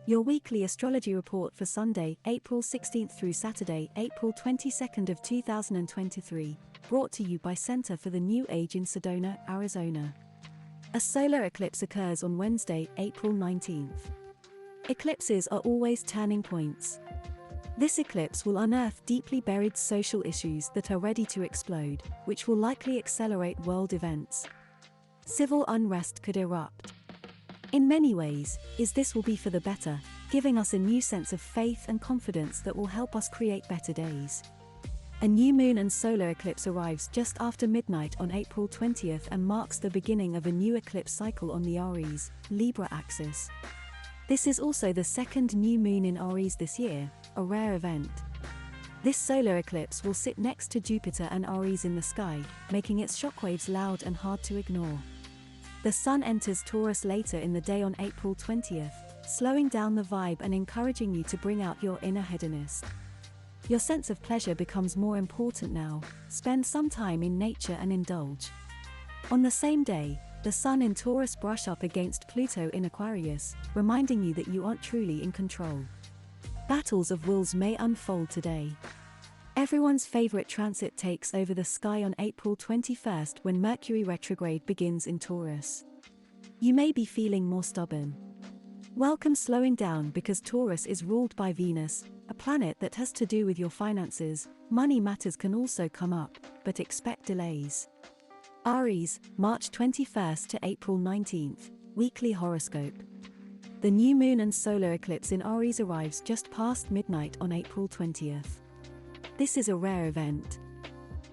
Your weekly astrology report for Sunday, April 16th through Saturday, April 22nd of 2023, brought to you by Center for the New Age in Sedona, Arizona. A solar eclipse occurs on Wednesday, April 19th. Eclipses are always turning points. This eclipse will unearth deeply buried social issues that are ready to explode, which will likely accelerate world events. Civil unrest could erupt. In many ways, this will be for the better, giving us a new sense of faith and confidence that will help us create better days. A new moon and solar eclipse arrives just after midnight on April 20th and marks the beginning of a new eclipse cycle on the Aries, Libra axis. This is also the second new moon in Aries this year, a rare event. This solar eclipse will sit next to Jupiter and Aries in the sky, making its shockwaves loud and hard to ignore. The Sun enters Taurus later in the day on April 20th, slowing down the vibe and encouraging you to bring out your inner hedonist. Your sense of pleasure becomes more important now. Spend some time in nature and indulge. On the same day, the Sun in Taurus brush up against Pluto in Aquarius, reminding you that you aren't truly in control. Battles of wills may unfold today. Everyone's favorite transit takes over the sky on April 21st when Mercury retrograde begins in Taurus. You may be feeling more stubborn. Welcome slowing down because Taurus is ruled by Venus, a planet that has to do with your finances. Money matters can also come up, but expect delays. Aries, March 21st to April 19th, weekly horoscope. The new moon and solar eclipse in Aries arrives just past midnight on April 20th. This is a rare event.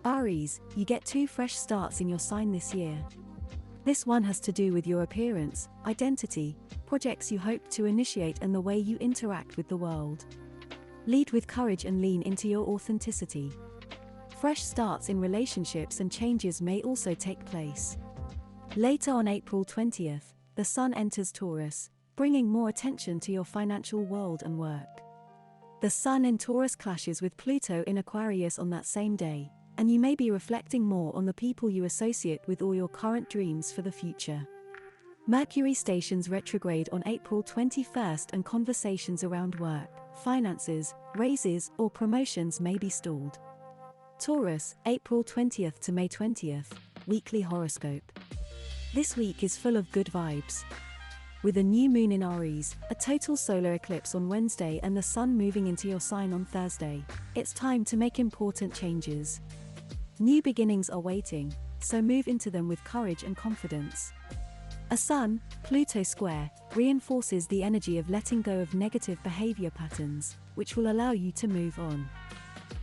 Aries, you get 2 fresh starts in your sign this year. This one has to do with your appearance, identity, projects you hope to initiate and the way you interact with the world. Lead with courage and lean into your authenticity. Fresh starts in relationships and changes may also take place. Later on April 20th, the Sun enters Taurus, bringing more attention to your financial world and work. The Sun in Taurus clashes with Pluto in Aquarius on that same day, and you may be reflecting more on the people you associate with or your current dreams for the future. Mercury stations retrograde on April 21st and conversations around work, finances, raises, or promotions may be stalled. Taurus, April 20th to May 20th, weekly horoscope. This week is full of good vibes. With a new moon in Aries, a total solar eclipse on Wednesday and the Sun moving into your sign on Thursday, it's time to make important changes. New beginnings are waiting, so move into them with courage and confidence. A Sun-Pluto square reinforces the energy of letting go of negative behavior patterns, which will allow you to move on.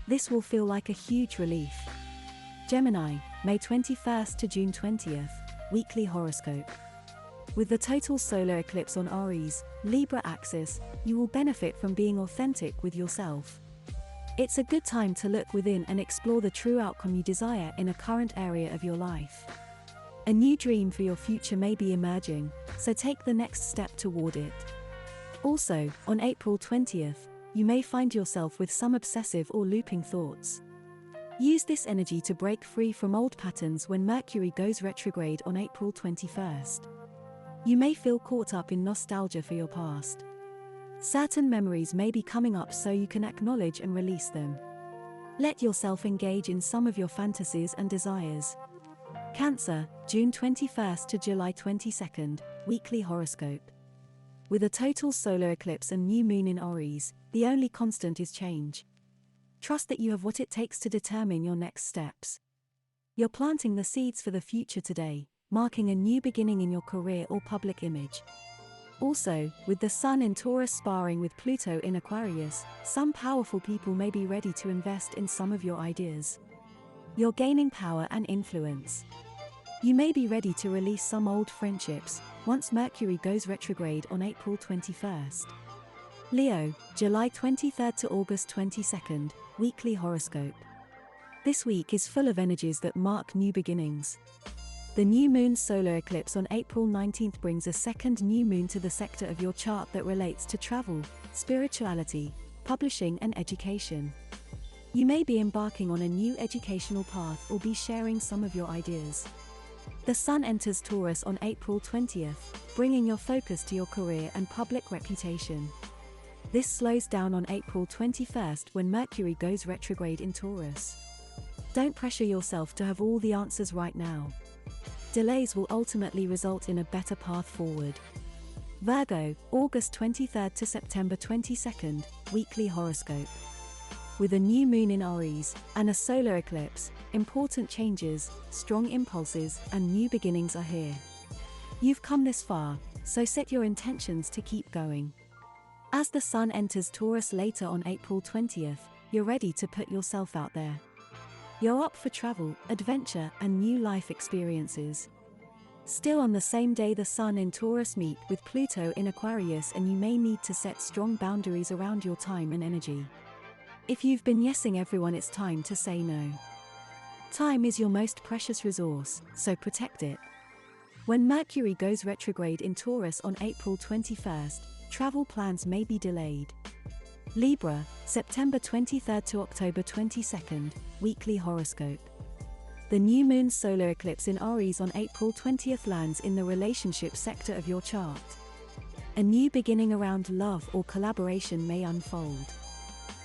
This will feel like a huge relief. Gemini, May 21st to June 20th, weekly horoscope. With the total solar eclipse on Aries, Libra axis, you will benefit from being authentic with yourself. It's a good time to look within and explore the true outcome you desire in a current area of your life. A new dream for your future may be emerging, so take the next step toward it. Also, on April 20th, you may find yourself with some obsessive or looping thoughts. Use this energy to break free from old patterns when Mercury goes retrograde on April 21st. You may feel caught up in nostalgia for your past. Certain memories may be coming up so you can acknowledge and release them. Let yourself engage in some of your fantasies and desires. Cancer, June 21st to July 22nd, weekly horoscope. With a total solar eclipse and new moon in Aries, the only constant is change. Trust that you have what it takes to determine your next steps. You're planting the seeds for the future today, marking a new beginning in your career or public image. Also, with the Sun in Taurus sparring with Pluto in Aquarius, some powerful people may be ready to invest in some of your ideas. You're gaining power and influence. You may be ready to release some old friendships, once Mercury goes retrograde on April 21st. Leo, July 23rd to August 22nd, weekly horoscope. This week is full of energies that mark new beginnings. The new moon solar eclipse on April 19th brings a second new moon to the sector of your chart that relates to travel, spirituality, publishing and education. You may be embarking on a new educational path or be sharing some of your ideas. The Sun enters Taurus on April 20th, bringing your focus to your career and public reputation. This slows down on April 21st when Mercury goes retrograde in Taurus. Don't pressure yourself to have all the answers right now. Delays will ultimately result in a better path forward. Virgo, August 23rd to September 22nd, weekly horoscope. With a new moon in Aries and a solar eclipse, important changes, strong impulses, and new beginnings are here. You've come this far, so set your intentions to keep going. As the Sun enters Taurus later on April 20th, you're ready to put yourself out there. You're up for travel, adventure, and new life experiences. Still on the same day the Sun in Taurus meet with Pluto in Aquarius, and you may need to set strong boundaries around your time and energy. If you've been yesing everyone, it's time to say no. Time is your most precious resource, so protect it. When Mercury goes retrograde in Taurus on April 21st, travel plans may be delayed. Libra, September 23rd to October 22nd, weekly horoscope. The new moon solar eclipse in Aries on April 20th lands in the relationship sector of your chart. A new beginning around love or collaboration may unfold.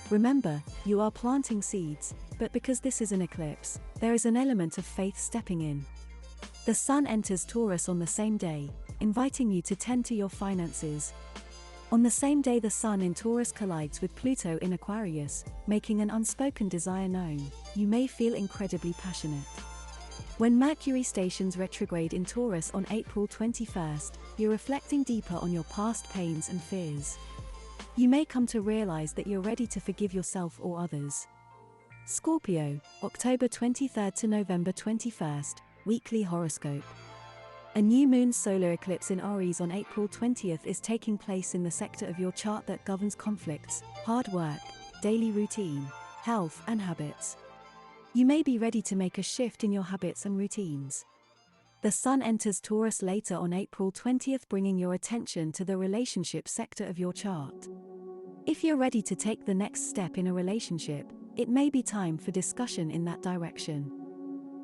Remember, you are planting seeds, but because this is an eclipse, there is an element of faith stepping in. The Sun enters Taurus on the same day, inviting you to tend to your finances. On the same day the Sun in Taurus collides with Pluto in Aquarius, making an unspoken desire known. You may feel incredibly passionate. When Mercury stations retrograde in Taurus on April 21st, you're reflecting deeper on your past pains and fears. You may come to realize that you're ready to forgive yourself or others. Scorpio, October 23rd to November 21st, weekly horoscope. A new moon solar eclipse in Aries on April 20th is taking place in the sector of your chart that governs conflicts, hard work, daily routine, health, and habits. You may be ready to make a shift in your habits and routines. The Sun enters Taurus later on April 20th, bringing your attention to the relationship sector of your chart. If you're ready to take the next step in a relationship, it may be time for discussion in that direction.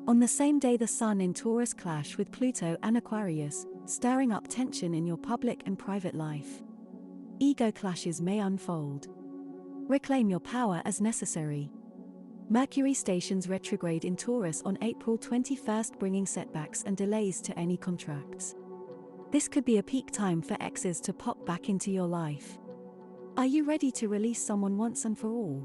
On the same day the Sun in Taurus clash with Pluto and Aquarius, stirring up tension in your public and private life. Ego clashes may unfold. Reclaim your power as necessary. Mercury stations retrograde in Taurus on April 21st, bringing setbacks and delays to any contracts. This could be a peak time for exes to pop back into your life. Are you ready to release someone once and for all?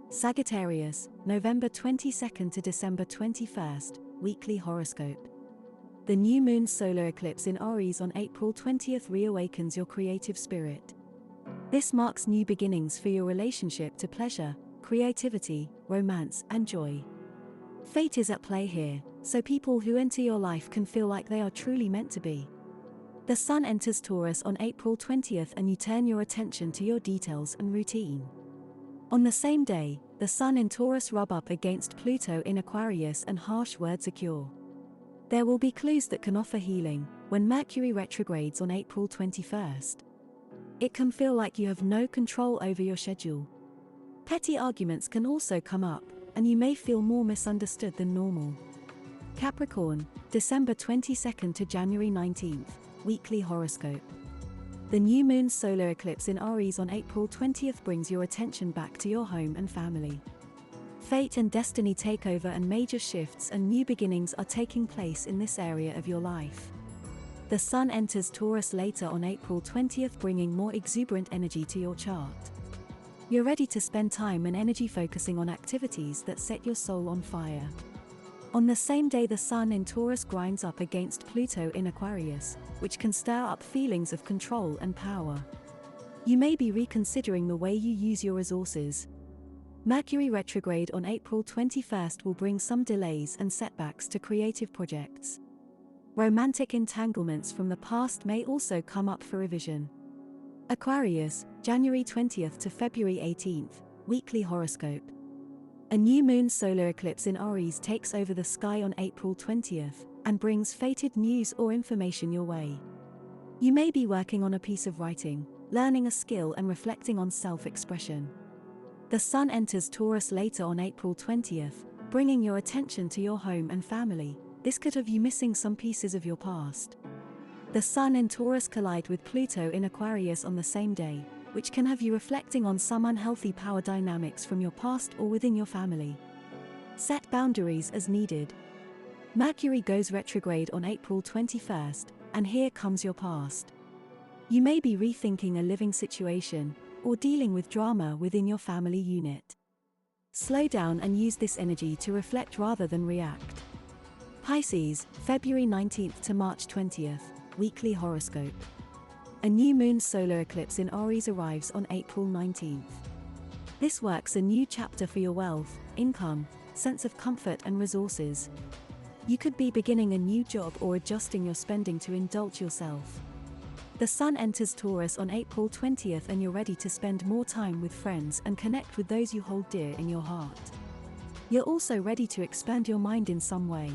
Sagittarius, November 22nd to December 21st, weekly horoscope. The new moon solar eclipse in Aries on April 20th reawakens your creative spirit. This marks new beginnings for your relationship to pleasure, creativity, romance, and joy. Fate is at play here, so people who enter your life can feel like they are truly meant to be. The Sun enters Taurus on April 20th, and you turn your attention to your details and routine. On the same day, the Sun in Taurus rub up against Pluto in Aquarius, and harsh words occur. There will be clues that can offer healing when Mercury retrogrades on April 21st. It can feel like you have no control over your schedule. Petty arguments can also come up, and you may feel more misunderstood than normal. Capricorn, December 22nd to January 19th, weekly horoscope. The new moon solar eclipse in Aries on April 20th brings your attention back to your home and family. Fate and destiny take over, and major shifts and new beginnings are taking place in this area of your life. The Sun enters Taurus later on April 20th, bringing more exuberant energy to your chart. You're ready to spend time and energy focusing on activities that set your soul on fire. On the same day the Sun in Taurus grinds up against Pluto in Aquarius, which can stir up feelings of control and power. You may be reconsidering the way you use your resources. Mercury retrograde on April 21st will bring some delays and setbacks to creative projects. Romantic entanglements from the past may also come up for revision. Aquarius, January 20th to February 18th, weekly horoscope. A new moon solar eclipse in Aries takes over the sky on April 20th, and brings fated news or information your way. You may be working on a piece of writing, learning a skill, and reflecting on self-expression. The Sun enters Taurus later on April 20th, bringing your attention to your home and family, This could have you missing some pieces of your past. The Sun in Taurus collide with Pluto in Aquarius on the same day, which can have you reflecting on some unhealthy power dynamics from your past or within your family. Set boundaries as needed. Mercury goes retrograde on April 21st, and here comes your past. You may be rethinking a living situation, or dealing with drama within your family unit. Slow down and use this energy to reflect rather than react. Pisces, February 19th to March 20th, weekly horoscope. A new moon solar eclipse in Aries arrives on April 19th. This marks a new chapter for your wealth, income, sense of comfort and resources. You could be beginning a new job or adjusting your spending to indulge yourself. The Sun enters Taurus on April 20th and you're ready to spend more time with friends and connect with those you hold dear in your heart. You're also ready to expand your mind in some way.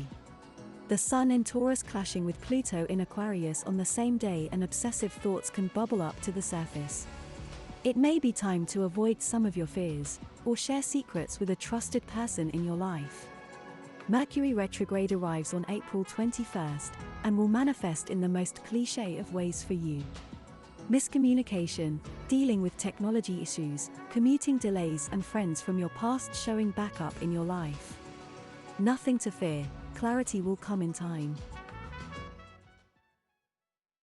The Sun in Taurus clashing with Pluto in Aquarius on the same day, and obsessive thoughts can bubble up to the surface. It may be time to avoid some of your fears, or share secrets with a trusted person in your life. Mercury retrograde arrives on April 21st, and will manifest in the most cliché of ways for you. Miscommunication, dealing with technology issues, commuting delays and friends from your past showing back up in your life. Nothing to fear, clarity will come in time.